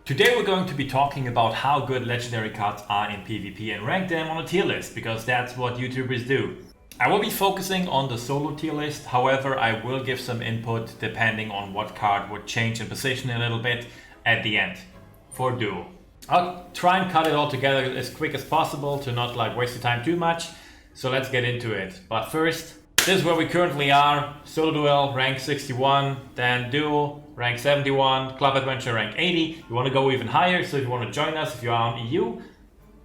Today we're going to be talking about how good legendary cards are in PvP and rank them on a tier list, because that's what YouTubers do. I will be focusing on the solo tier list, however I will give some input depending on what card would change in position a little bit at the end for duo. I'll try and cut it all together as quick as possible to not waste the time too much, so let's get into it. But first, this is where we currently are. Solo duel rank 61, then duo rank 71, club adventure rank 80. You want to go even higher, so if you want to join us, if you are on EU,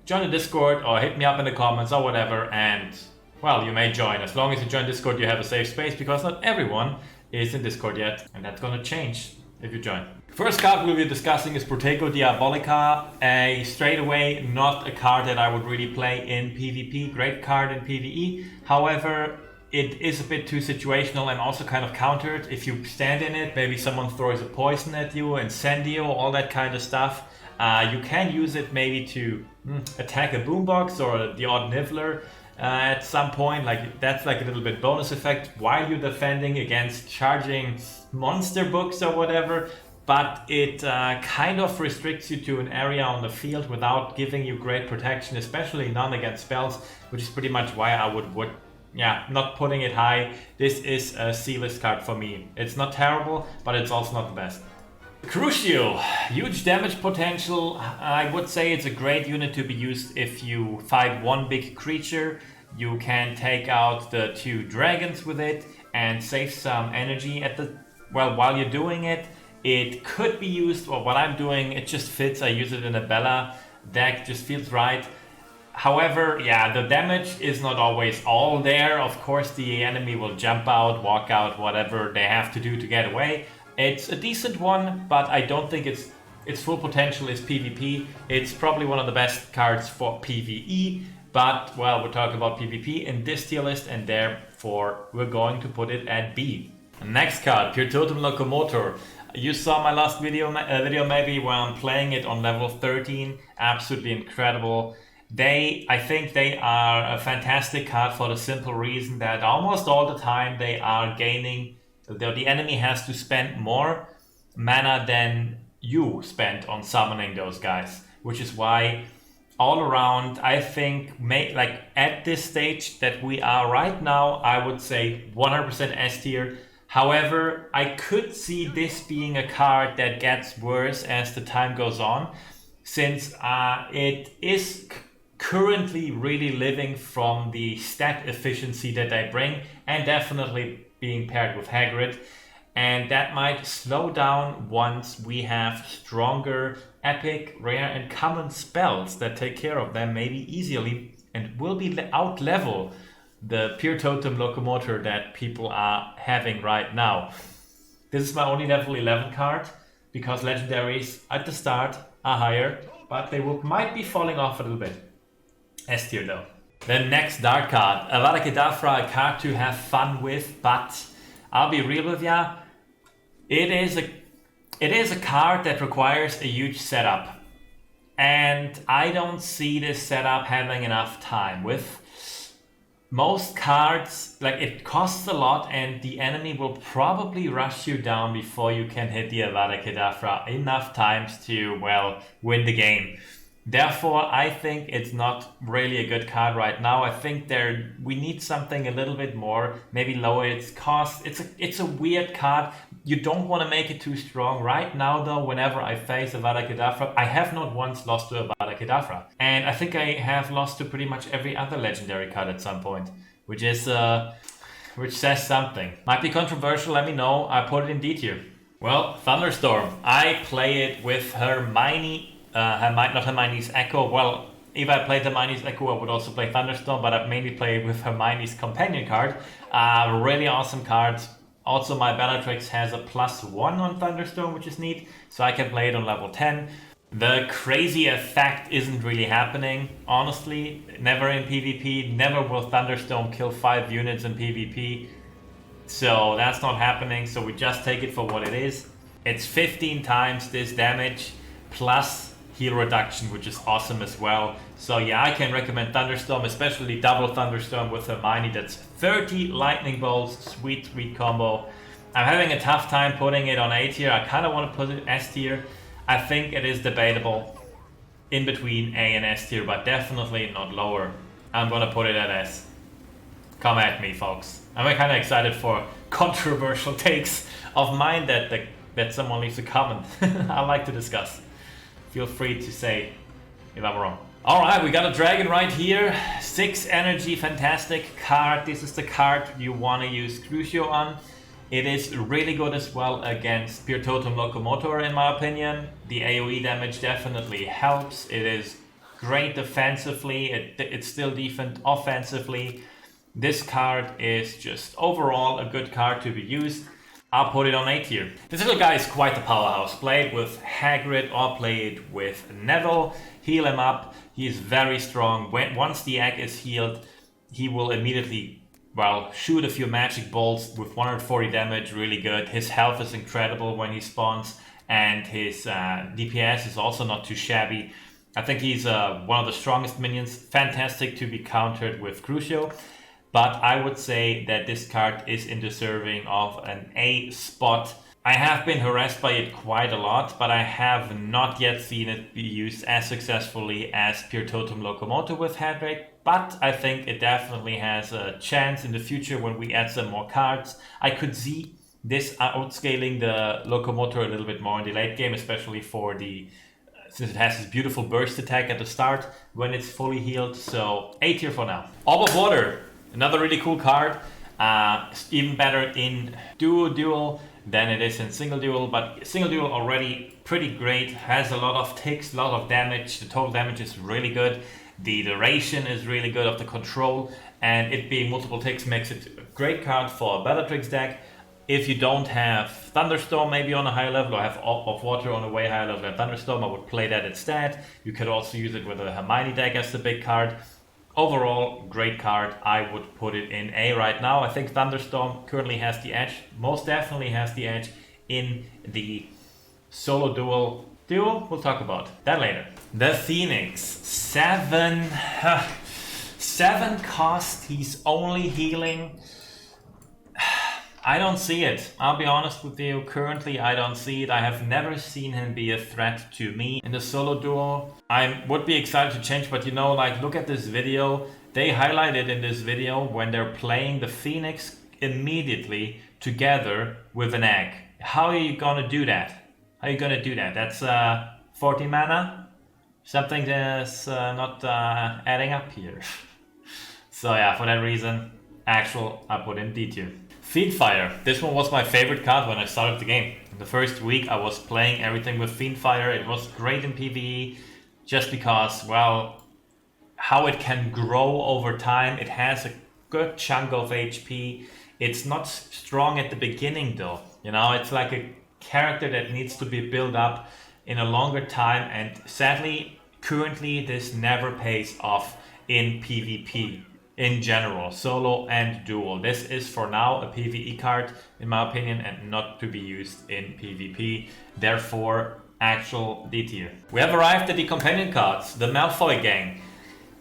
join the Discord or hit me up in the comments or whatever, and well, you may join. As long as you join Discord, you have a safe space, because not everyone is in Discord yet, and that's gonna change if you join. First card we'll be discussing is Protego Diabolica, a straightaway not a card that I would really play in PvP. Great card in PvE, however it is a bit too situational and also kind of countered. If you stand in it, maybe someone throws a poison at you, incendio, all that kind of stuff. You can use it maybe to attack a boombox or the odd niffler at some point. That's a little bit bonus effect while you're defending against charging monster books or whatever. But it kind of restricts you to an area on the field without giving you great protection, especially none against spells, which is pretty much why I would not putting it high. This is a C-list card for me. It's not terrible, but it's also not the best. Crucio, huge damage potential. I would say it's a great unit to be used if you fight one big creature. You can take out the 2 dragons with it and save some energy while you're doing it. It could be used, or what I'm doing, it just fits. I use it in a Bella deck, just feels right. However, the damage is not always all there. Of course, the enemy will jump out, walk out, whatever they have to do to get away. It's a decent one, but I don't think its full potential is PvP. It's probably one of the best cards for PvE, but well, we're talking about PvP in this tier list, and therefore we're going to put it at B. Next card, Piertotum Locomotor. You saw my last video maybe where I'm playing it on level 13. Absolutely incredible. I think they are a fantastic card for the simple reason that almost all the time they are gaining. The enemy has to spend more mana than you spend on summoning those guys, which is why all around I think at this stage that we are right now, I would say 100% S tier. However, I could see this being a card that gets worse as the time goes on, since it is currently really living from the stat efficiency that they bring, and definitely being paired with Hagrid, and that might slow down once we have stronger epic, rare and common spells that take care of them maybe easily and will be out level the Piertotum Locomotor that people are having right now. This is my only level 11 card, because legendaries at the start are higher, but they might be falling off a little bit. S tier though. The next dark card, Avada Kedavra, a card to have fun with, but I'll be real with ya, it is a card that requires a huge setup, and I don't see this setup having enough time. With most cards, it costs a lot, and the enemy will probably rush you down before you can hit the Avada Kedavra enough times to, well, win the game. Therefore, I think it's not really a good card right now. I think we need something a little bit more, maybe lower its cost. It's a weird card. You don't want to make it too strong. Right now, though, whenever I face Avada Kedavra, I have not once lost to Avada Kedavra. And I think I have lost to pretty much every other legendary card at some point, which says something. Might be controversial, let me know. I put it in D tier. Well, Thunderstorm. I play it with Hermione. Not Hermione's Echo. Well, if I played Hermione's Echo, I would also play Thunderstorm, but I've mainly played with Hermione's companion card. Really awesome card. Also, my Bellatrix has a +1 on Thunderstorm, which is neat, so I can play it on level 10. The crazy effect isn't really happening, honestly. Never in PvP. Never will Thunderstorm kill 5 units in PvP. So that's not happening, so we just take it for what it is. It's 15 times this damage, plus heal reduction, which is awesome as well. So yeah, I can recommend Thunderstorm, especially double Thunderstorm with Hermione. That's 30 lightning bolts, sweet combo. I'm having a tough time putting it on A tier. I kind of want to put it S tier. I think it is debatable in between A and S tier, but definitely not lower. I'm gonna put it at S. Come at me, folks. I'm kind of excited for controversial takes of mine that someone leaves a comment. I like to discuss. Feel free to say if I'm wrong. Alright, we got a dragon right here. 6 energy, fantastic card. This is the card you want to use Crucio on. It is really good as well against Piertotum Locomotor in my opinion. The AoE damage definitely helps. It is great defensively, it's still decent offensively. This card is just overall a good card to be used. I'll put it on A tier. This little guy is quite the powerhouse. Play it with Hagrid or play it with Neville. Heal him up. He is very strong. Once the egg is healed, he will immediately, well, shoot a few magic bolts with 140 damage. Really good. His health is incredible when he spawns, and his DPS is also not too shabby. I think he's one of the strongest minions. Fantastic to be countered with Crucio. But I would say that this card is deserving of an A spot. I have been harassed by it quite a lot, but I have not yet seen it be used as successfully as Piertotum Locomotor with Hagrid. But I think it definitely has a chance in the future when we add some more cards. I could see this outscaling the Locomotor a little bit more in the late game, especially for since it has this beautiful burst attack at the start when it's fully healed. So A tier for now. Orb of Water. Another really cool card, even better in dual than it is in single dual, but single dual already pretty great, has a lot of ticks, a lot of damage, the total damage is really good, the duration is really good of the control, and it being multiple ticks makes it a great card for a Bellatrix deck. If you don't have Thunderstorm maybe on a higher level, or have Orb of Water on a way higher level than Thunderstorm, I would play that instead. You could also use it with a Hermione deck as the big card. Overall, great card. I would put it in A right now. I think Thunderstorm currently has the edge, most definitely has the edge in the solo duel. We'll talk about that later. The Phoenix, 7 cost, he's only healing. I don't see it. I'll be honest with you. Currently, I don't see it. I have never seen him be a threat to me in the solo duo. I would be excited to change, but you know, like, look at this video. They highlighted in this video when they're playing the Phoenix immediately together with an egg. How are you gonna do that? How are you gonna do that? That's 40 mana? Something that's not adding up here. So yeah, for that reason, I put in D tier. Fiendfyre. This one was my favorite card when I started the game. In the first week I was playing everything with Fiendfyre. It was great in PvE just because, well, how it can grow over time. It has a good chunk of HP. It's not strong at the beginning though. You know, it's like a character that needs to be built up in a longer time, and sadly, currently this never pays off in PvP. In general, solo and dual. This is for now a PvE card, in my opinion, and not to be used in PvP. Therefore, actual D tier. We have arrived at the companion cards, the Malfoy Gang.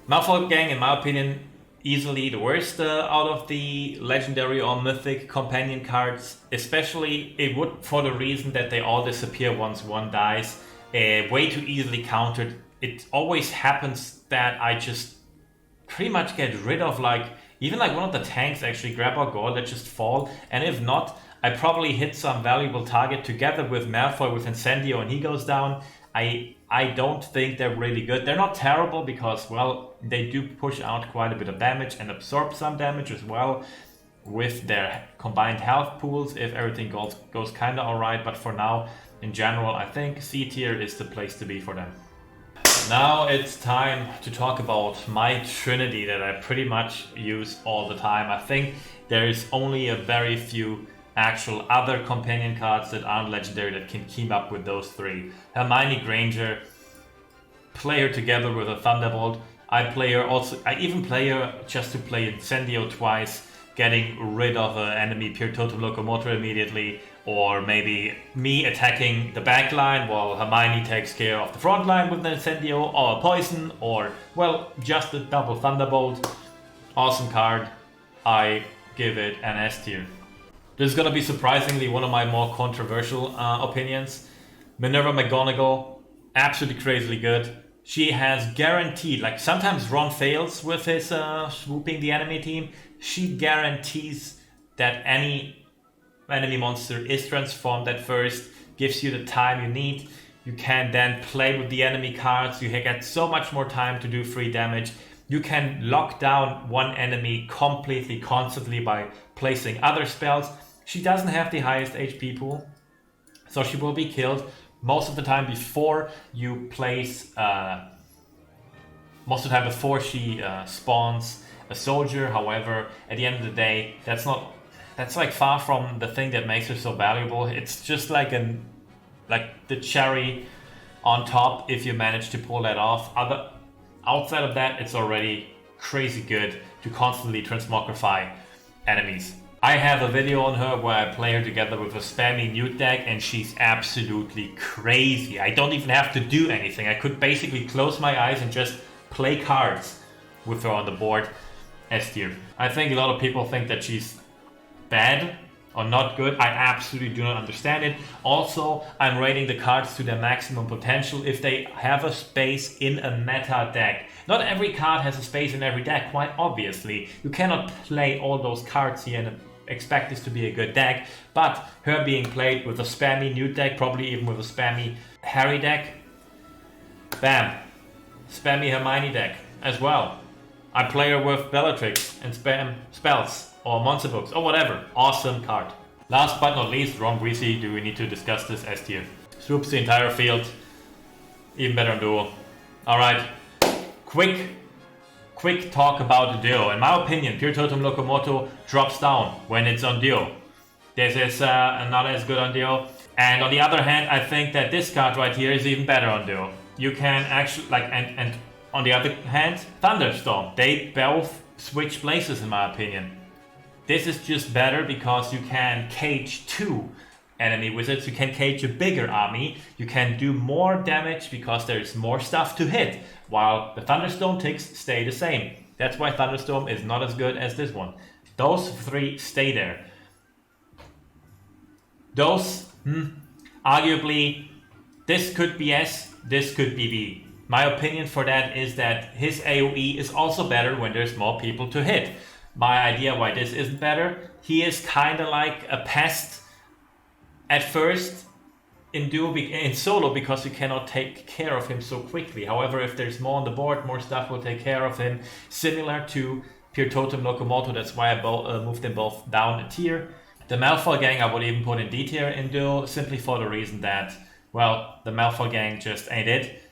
Malfoy Gang, in my opinion, easily the worst out of the legendary or mythic companion cards. Especially, it would for the reason that they all disappear once one dies. Way too easily countered. It always happens that I just pretty much get rid of even one of the tanks, actually grab a gore that just fall, and if not, I probably hit some valuable target together with Malfoy with Incendio and he goes down. I don't think they're really good. They're not terrible because, well, they do push out quite a bit of damage and absorb some damage as well with their combined health pools if everything goes kinda alright, but for now, in general, I think C tier is the place to be for them. Now it's time to talk about my trinity that I pretty much use all the time. I think there is only a very few actual other companion cards that aren't legendary that can keep up with those three. Hermione Granger, play her together with a Thunderbolt. I even play her just to play Incendio twice, getting rid of an enemy Piertotum Locomotor immediately, or maybe me attacking the back line while Hermione takes care of the front line with an Incendio or a Poison, or, well, just a double Thunderbolt. Awesome card. I give it an S tier. This is gonna be surprisingly one of my more controversial opinions. Minervy McGonagall, absolutely crazily good. She has guaranteed, like sometimes Ron fails with his swooping the enemy team. She guarantees that any enemy monster is transformed at first, gives you the time you need. You can then play with the enemy cards. You get so much more time to do free damage. You can lock down one enemy completely, constantly by placing other spells. She doesn't have the highest HP pool, so she will be killed most of the time before you place, most of the time before she spawns a soldier. However, at the end of the day, that's like far from the thing that makes her so valuable. It's just like the cherry on top if you manage to pull that off. Outside of that, it's already crazy good to constantly transmogrify enemies. I have a video on her where I play her together with a spammy Newt deck, and she's absolutely crazy. I don't even have to do anything. I could basically close my eyes and just play cards with her on the board S tier. I think a lot of people think that she's bad or not good. I absolutely do not understand it. Also, I'm rating the cards to their maximum potential if they have a space in a meta deck. Not every card has a space in every deck, quite obviously. You cannot play all those cards here and expect this to be a good deck, but her being played with a spammy Newt deck, probably even with a spammy Harry deck, bam, spammy Hermione deck as well. I play her with Bellatrix and spam spells or monster books or whatever. Awesome card. Last but not least, Ron Weasley. Do we need to discuss this S tier? Swoops the entire field. Even better on duo. Alright. Quick talk about the duo. In my opinion, Piertotum Locomotor drops down when it's on duo. This is not as good on duo. And on the other hand, I think that this card right here is even better on duo. You can actually, and on the other hand, Thunderstorm. They both switch places in my opinion. This is just better because you can cage 2 enemy wizards. You can cage a bigger army. You can do more damage because there's more stuff to hit, while the Thunderstorm ticks stay the same. That's why Thunderstorm is not as good as this one. Those 3 stay there. Those, arguably, this could be S, this could be B. My opinion for that is that his AoE is also better when there's more people to hit. My idea why this isn't better, he is kind of like a pest at first in solo because you cannot take care of him so quickly. However, if there's more on the board, more stuff will take care of him. Similar to Piertotum Locomotor, that's why I moved them both down a tier. The Malfoy Gang I would even put in D tier in duo, simply for the reason that, well, the Malfoy Gang just ain't it.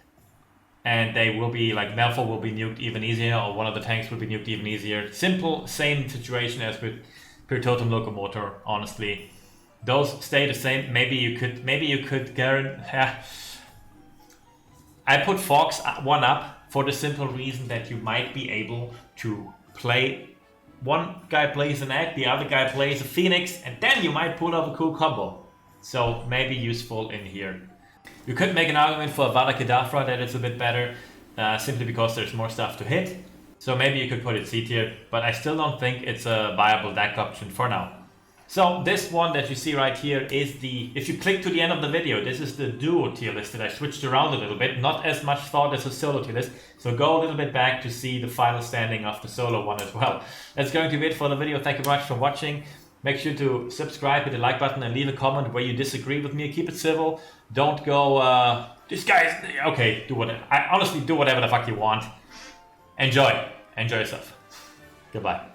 And they will be, like, Malfoy will be nuked even easier, or one of the tanks will be nuked even easier. Simple, same situation as with Piertotum Locomotor, honestly. Those stay the same. Maybe you could guarantee... I put Fox 1 up for the simple reason that you might be able to play... One guy plays an egg, the other guy plays a phoenix, and then you might pull off a cool combo. So, maybe useful in here. You could make an argument for Avada Kedavra that it's a bit better, simply because there's more stuff to hit. So maybe you could put it C tier, but I still don't think it's a viable deck option for now. So this one that you see right here is if you click to the end of the video, this is the duo tier list that I switched around a little bit. Not as much thought as a solo tier list. So go a little bit back to see the final standing of the solo one as well. That's going to be it for the video. Thank you very much for watching. Make sure to subscribe, hit the like button, and leave a comment where you disagree with me. Keep it civil. Don't go, this guy's... Okay, do whatever. Honestly, do whatever the fuck you want. Enjoy. Enjoy yourself. Goodbye.